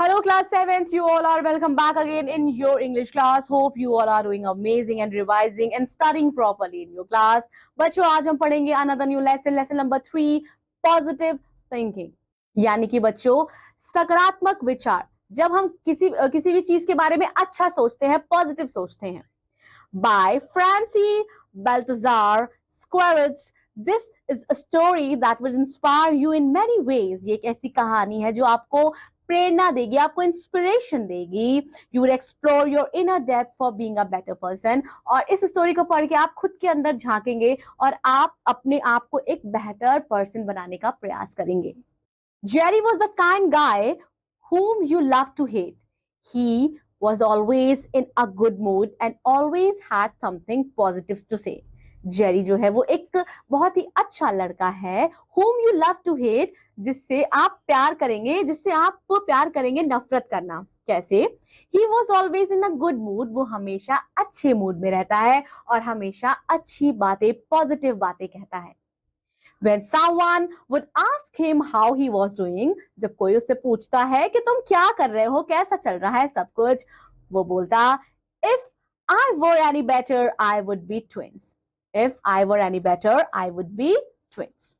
Hello, class 7th. You all are welcome back again in your English class. Hope you all are doing amazing and revising and studying properly in your class. बच्चों आज हम पढ़ेंगे another new lesson number 3 positive thinking. यानी कि बच्चों सकारात्मक विचार. जब हम किसी भी चीज के बारे में अच्छा सोचते हैं, पॉजिटिव सोचते हैं. By Francie Baltazar Squaretz. This is a story that will inspire you in many ways. ये एक ऐसी कहानी है जो आपको प्रेरणा देगी, आपको इंस्पिरेशन देगी. You will explore your inner depth for being a better person. और इस स्टोरी को पढ़ के आप खुद के अंदर झांकेंगे और आप अपने आप को एक बेहतर पर्सन बनाने का प्रयास करेंगे. Jerry was the kind guy whom you love to hate. He was always in a good mood and always had something positive to say. Jerry जो है वो एक बहुत ही अच्छा लड़का है. whom you love to hate, जिससे आप प्यार करेंगे नफरत करना. कैसे? he was always in a good mood. वो हमेशा अच्छे मूड में रहता है और हमेशा अच्छी बातें, पॉजिटिव बातें कहता है. When someone would ask him how he was doing, जब कोई उससे पूछता है कि तुम क्या कर रहे हो, कैसा चल रहा है सब कुछ, वो बोलता, If I were any better, I would be twins. If I were any better, I would be twins.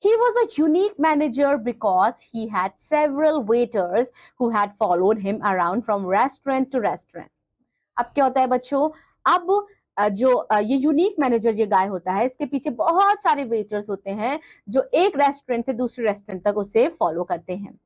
He was a unique manager because he had several waiters who had followed him around from restaurant to restaurant. अब क्या होता है बच्चों, अब ये unique manager ये गाय होता है, इसके पीछे बहुत सारे वेटर्स होते हैं जो एक रेस्टोरेंट से दूसरे रेस्टोरेंट तक उसे फॉलो करते हैं.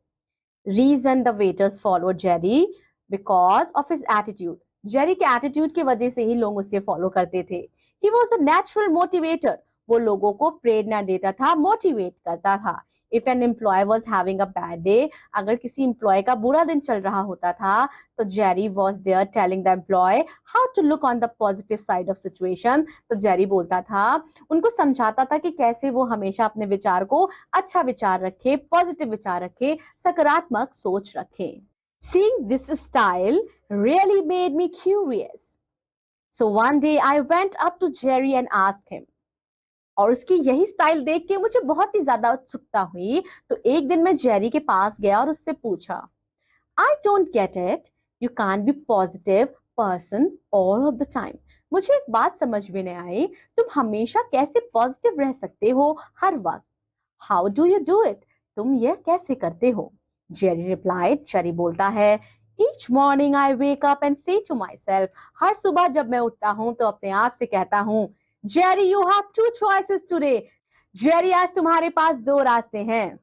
Reason the waiters follow Jerry because of his attitude. Jerry के एटीट्यूड की वजह से ही लोग उसे फॉलो करते थे. He was a natural motivator. वो लोगों को प्रेरणा देता था, मोटिवेट करता था. If an employee was having a bad day, अगर किसी एम्प्लॉय का बुरा दिन चल रहा होता था तो Jerry was there telling the employee how to look on the positive side of situation. तो जेरी बोलता था, उनको समझाता था कि कैसे वो हमेशा अपने विचार को अच्छा विचार रखे, पॉजिटिव विचार रखे, सकारात्मक सोच रखे. Seeing this style really made me curious. So one day I went up to Jerry and asked him. और उसकी यही स्टाइल देख के मुझे बहुत ही ज्यादा उत्सुकता हुई. तो एक दिन मैं जेरी के पास गया और उससे पूछा, I don't get it, you can be positive person all of the time. मुझे एक बात समझ में नहीं आई, तुम हमेशा कैसे पॉजिटिव रह सकते हो हर वक्त. How do you do it, तुम यह कैसे करते हो. जेरी रिप्लाइड, जेरी बोलता है, each morning I wake up and से टू माई सेल्फ. हर सुबह जब मैं उठता हूं तो अपने आप से कहता हूं, Jerry you have two choices today. Jerry आज तुम्हारे पास दो रास्ते हैं.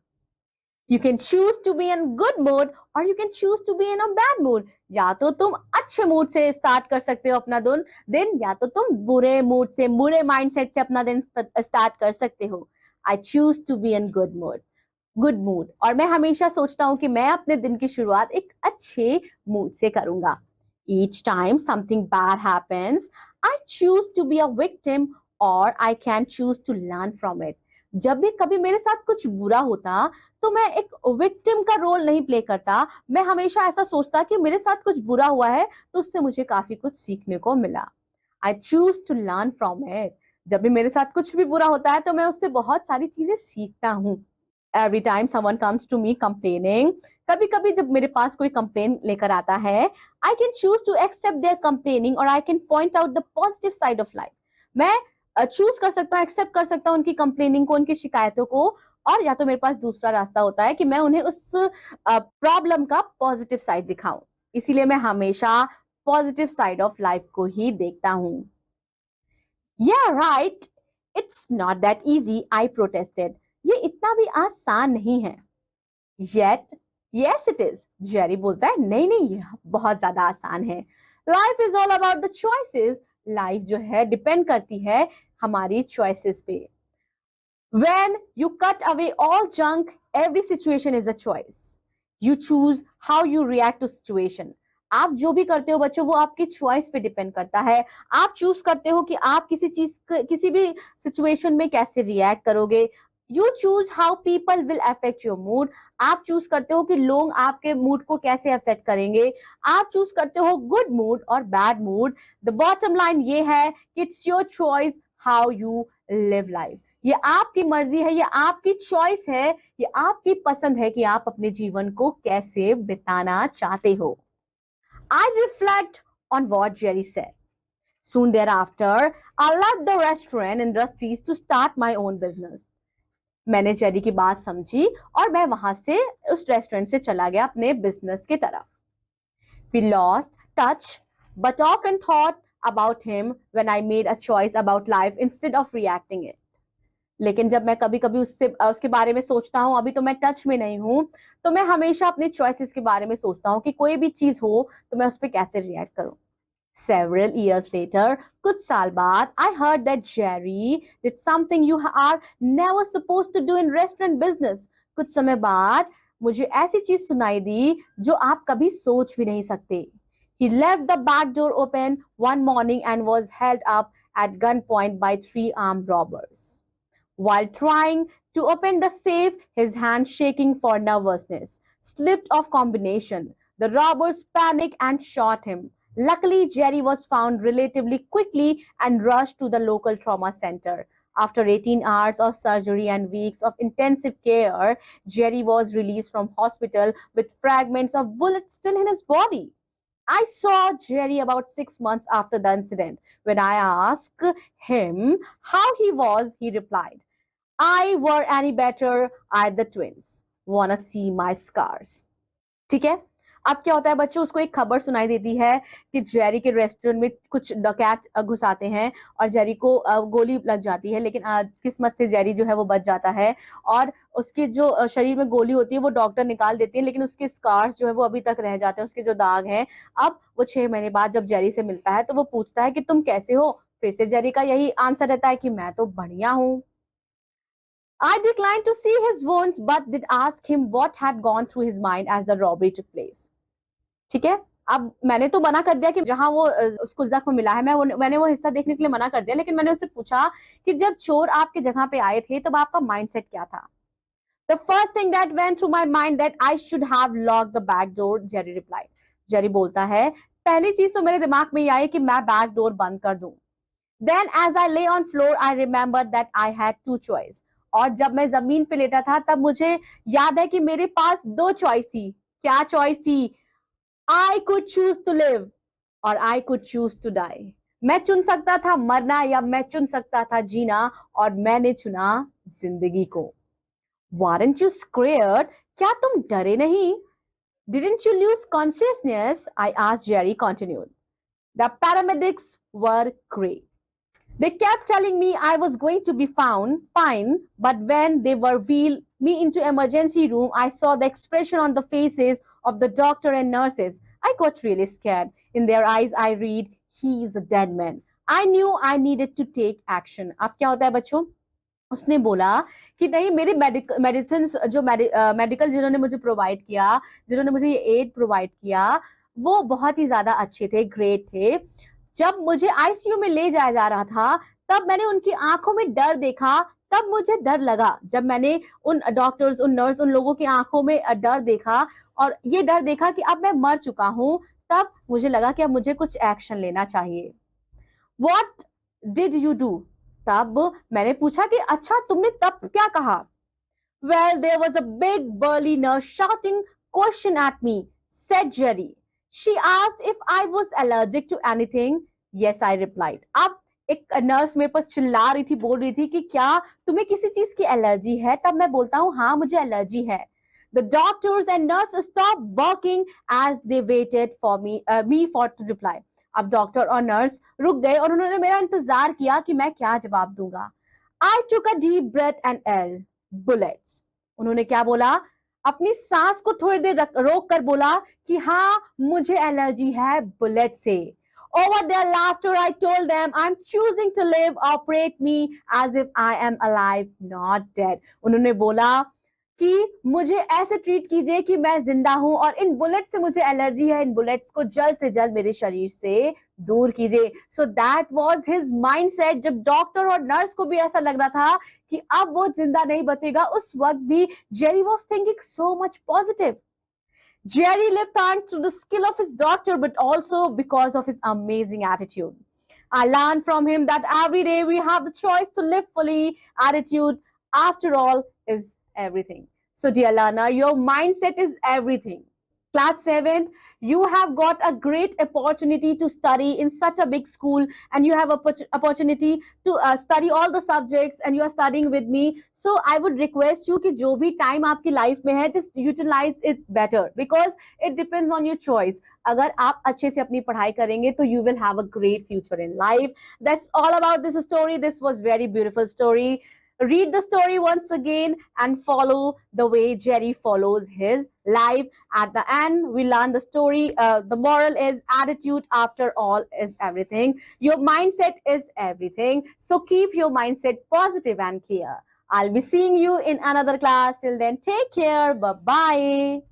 You can choose to be in good mood और you can choose to be in a bad mood. या तो तुम अच्छे मूड से स्टार्ट कर सकते हो अपना दिन, या तो तुम बुरे मूड से, बुरे माइंडसेट से अपना दिन स्टार्ट कर सकते हो. I choose to be in good mood. और मैं हमेशा सोचता हूं कि मैं अपने दिन की शुरुआत एक अच्छे मूड से करूंगा. Each time something bad happens, I choose to be a victim or I can choose to learn from it. जब भी कभी मेरे साथ कुछ बुरा होता तो मैं एक विक्टिम का रोल नहीं प्ले करता. मैं हमेशा ऐसा सोचता कि मेरे साथ कुछ बुरा हुआ है तो उससे मुझे काफी कुछ सीखने को मिला. I choose to learn from it. जब भी मेरे साथ कुछ भी बुरा होता है तो मैं उससे बहुत सारी चीजें सीखता हूँ. Every time someone comes to me complaining, कभी कभी जब मेरे पास कोई कंप्लेन लेकर आता है, I can choose to accept their complaining or I can point out the positive side of life. मैं चूज कर सकता हूँ, एक्सेप्ट कर सकता हूँ उनकी कंप्लेनिंग को, उनकी शिकायतों को. और या तो मेरे पास दूसरा रास्ता होता है कि मैं उन्हें उस प्रॉब्लम का पॉजिटिव साइड दिखाऊं. इसीलिए मैं हमेशा पॉजिटिव साइड ऑफ लाइफ को ही देखता हूँ. Yeah, right. It's not that easy, I protested. ये इतना भी आसान नहीं है. Yet, yes it is. Jerry बोलता है, नहीं ये बहुत ज्यादा आसान है. Life is all about the choices. Life जो है डिपेंड करती है हमारी choices पे. When you cut away all junk, every situation is a choice. You choose how you react to situation. आप जो भी करते हो बच्चों वो आपकी चॉइस पे डिपेंड करता है. आप चूज करते हो कि आप किसी भी सिचुएशन में कैसे रिएक्ट करोगे. You choose how people will affect your mood. आप चूज करते हो कि लोग आपके मूड को कैसे अफेक्ट करेंगे. आप चूज करते हो गुड मूड और bad mood. The bottom line ये है कि it's your choice how you live life. ये आपकी मर्जी है, ये आपकी चॉइस है, ये आपकी पसंद है कि आप अपने जीवन को कैसे बिताना चाहते हो. I reflect on what Jerry said. Soon thereafter, I left the restaurant industries to start my own business. मैंने जेरी की बात समझी और मैं वहां से उस रेस्टोरेंट से चला गया अपने बिजनेस की तरफ. We lost touch, but often thought about him when I made a choice about life instead of reacting it. लेकिन जब मैं कभी कभी उसके बारे में सोचता हूँ, अभी तो मैं टच में नहीं हूँ, तो मैं हमेशा अपने चॉइसेस के बारे में सोचता हूँ कि कोई भी चीज हो तो मैं उस पर कैसे रिएक्ट करूँ. Several years later, कुछ साल बाद, I heard that Jerry did something you are never supposed to do in restaurant business. कुछ समय बाद मुझे ऐसी चीज सुनाई दी जो आप कभी सोच भी नहीं सकते. He left the back door open one morning and was held up at gunpoint by 3 armed robbers. While trying to open the safe, his hand shaking for nervousness, slipped off combination. The robbers panicked and shot him. Luckily, Jerry was found relatively quickly and rushed to the local trauma center. After 18 hours of surgery and weeks of intensive care, Jerry was released from hospital with fragments of bullets still in his body. I saw Jerry about 6 months after the incident. When I asked him how he was, he replied, I were any better, I the twins. Wanna see my scars. ठीक है. अब क्या होता है बच्चों, उसको एक खबर सुनाई देती है कि जेरी के रेस्टोरेंट में कुछ डकैत घुस आते हैं और जेरी को गोली लग जाती है, लेकिन किस्मत से जेरी जो है वो बच जाता है और उसके जो शरीर में गोली होती है वो डॉक्टर निकाल देती है, लेकिन उसके स्कार्स जो है वो अभी तक रह जाते हैं, उसके जो दाग हैं. अब वो 6 महीने बाद जब जेरी से मिलता है तो वो पूछता है कि तुम कैसे हो. फिर से जेरी का यही आंसर रहता है कि मैं तो बढ़िया हूँ. I declined to see his wounds but did ask him what had gone through his mind as the robbery took place. ठीक है. अब मैंने तो मना कर दिया कि जहां वो उसको जख्म मिला है मैंने वो हिस्सा देखने के लिए मना कर दिया, लेकिन मैंने उससे पूछा कि जब चोर आपके जगह पे आए थे तब आपका माइंडसेट क्या था. The first thing that went through my mind that I should have locked the back door, Jerry replied. Jerry बोलता है, पहली चीज तो मेरे दिमाग में ये आई कि मैं बैक डोर बंद कर दूं. Then as I lay on floor, I remembered that I had two choice. और जब मैं जमीन पे लेटा था तब मुझे याद है कि मेरे पास 2 चॉइस थी. क्या चॉइस थी? I could choose to live और I could choose to die. मैं चुन सकता था मरना या मैं चुन सकता था जीना, और मैंने चुना जिंदगी को. Weren't you scared? क्या तुम डरे नहीं? Didn't you lose consciousness? I asked. Jerry continued. The paramedics were great. They kept telling me I was going to be found fine, but when they were wheeled me into emergency room, I saw the expression on the faces of the doctor and nurses. I got really scared. In their eyes, I read, he is a dead man. I knew I needed to take action. अब क्या होता है बच्चों? उसने बोला कि नहीं, मेरे मेडिसिन जो मेडिकल जिन्होंने मुझे प्रोवाइड किया, जिन्होंने मुझे ये एड प्रोवाइड किया, वो बहुत ही ज्यादा अच्छे थे, ग्रेट थे. जब मुझे आईसीयू में ले जाया जा रहा था तब मैंने उनकी आंखों में डर देखा, तब मुझे डर लगा. जब मैंने उन डॉक्टर्स, उन नर्स, उन लोगों की आंखों में डर देखा और ये डर देखा कि अब मैं मर चुका हूं, तब मुझे लगा कि अब मुझे कुछ एक्शन लेना चाहिए. What did you do? तब मैंने पूछा कि अच्छा तुमने तब क्या कहा? Well, there was a big burly nurse shouting question at me, said Jerry. She asked if I was allergic to anything. Yes, I replied. अब एक नर्स मेरे पर चिल्ला रही थी, बोल रही थी कि क्या तुम्हें किसी चीज की एलर्जी है? तब मैं बोलता हूँ हाँ मुझे एलर्जी है. The doctors and nurses stopped working as they waited for me for to reply. अब डॉक्टर और नर्स रुक गए और उन्होंने मेरा इंतजार किया कि मैं क्या जवाब दूंगा. I took a deep breath and yelled, bullets. उन्होंने क्या बोला? अपनी सांस को थोड़ी देर रोक कर बोला कि हाँ मुझे एलर्जी है बुलेट से. Over their laughter, I told them I'm choosing to live. Operate me as if I am alive, not dead. उन्होंने बोला कि मुझे ऐसे ट्रीट कीजिए कि मैं जिंदा हूं और इन बुलेट से मुझे एलर्जी है, इन बुलेट्स को जल्द से जल्द मेरे शरीर से दूर कीजिए. So that was his mindset. जब डॉक्टर और नर्स को भी ऐसा लग रहा था कि अब वो जिंदा नहीं बचेगा, उस वक्त भी Jerry was thinking so much positive. Jerry lived thanks to the skill of his doctor, but also because of his amazing attitude. I learned from him that every day we have the choice to live fully. Attitude, after all, is everything. So, dear learner, your mindset is everything. Class 7th, you have got a great opportunity to study in such a big school, and you have opportunity to study all the subjects, and you are studying with me. So I would request you कि जो भी time आपकी life में है, just utilize it better, because it depends on your choice. अगर आप अच्छे से अपनी पढ़ाई करेंगे तो you will have a great future in life. That's all about this story. This was very beautiful story. Read the story once again and follow the way Jerry follows his life. At the end, we learn the story. The moral is attitude, after all, is everything. Your mindset is everything. So keep your mindset positive and clear. I'll be seeing you in another class. Till then, take care. Bye bye.